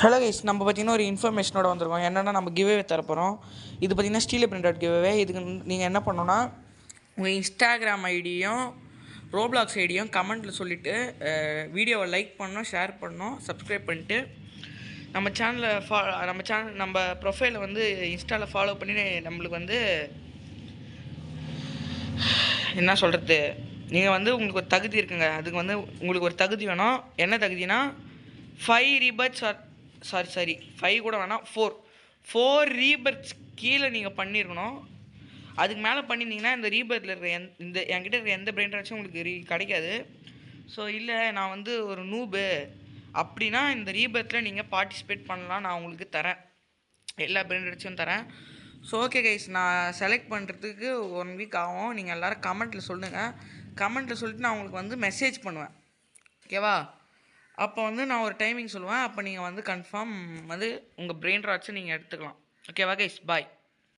Hello guys, நம்ம பார்த்தீங்கன்னா ஒரு இன்ஃபர்மேஷனோட வந்திருக்கோம். என்னென்னா நம்ம கிவ்அவே தரப்போகிறோம். இது பார்த்தீங்கன்னா ஸ்டீல் பிரிண்டட் கிவ்அவே. இதுக்கு நீங்கள் என்ன பண்ணணும்னா உங்கள் இன்ஸ்டாகிராம் ஐடியும் ரோப்ளாக்ஸ் ஐடியும் கமெண்ட்டில் சொல்லிவிட்டு வீடியோவை லைக் பண்ணணும், ஷேர் பண்ணணும், சப்ஸ்கிரைப் பண்ணிட்டு நம்ம சேனலை நம்ம ப்ரொஃபைலை வந்து இன்ஸ்டாவில் ஃபாலோ பண்ணி நம்மளுக்கு வந்து என்ன சொல்கிறது, நீங்கள் வந்து உங்களுக்கு ஒரு தகுதி இருக்குங்க. அதுக்கு வந்து உங்களுக்கு ஒரு தகுதி வேணும். என்ன தகுதினா 5 ரீபர்த்ஸ் ஆர் சாரி 5 கூட வேணாம், 4 ரீபர்த்ஸ் கீழே நீங்கள் பண்ணியிருக்கணும். அதுக்கு மேலே பண்ணியிருந்தீங்கன்னா இந்த ரீபர்த்தில் இருக்கிற இந்த என்கிட்ட இருக்கிற எந்த பிரெயின் ராட்சும் உங்களுக்கு கிடைக்காது. ஸோ இல்லை நான் வந்து ஒரு நூபு அப்படின்னா இந்த ரீபர்த்தில் நீங்கள் பார்ட்டிசிபேட் பண்ணலாம். நான் உங்களுக்கு தரேன், எல்லா பிரெயின் ராட்சும் தரேன். ஸோ ஓகே கைஸ், நான் செலக்ட் பண்ணுறதுக்கு 1 வீக் ஆகும். நீங்கள் எல்லோரும் கமெண்ட்டில் சொல்லுங்கள். கமெண்ட்டில் சொல்லிட்டு நான் உங்களுக்கு வந்து மெசேஜ் பண்ணுவேன், ஓகேவா? அப்போ வந்து நான் ஒரு டைமிங் சொல்லுவேன். அப்போ நீங்கள் வந்து கன்ஃபார்ம் வந்து உங்கள் பிரெயின் ராட்ஸை நீங்கள் எடுத்துக்கலாம். ஓகேவா கைஸ்? பாய்.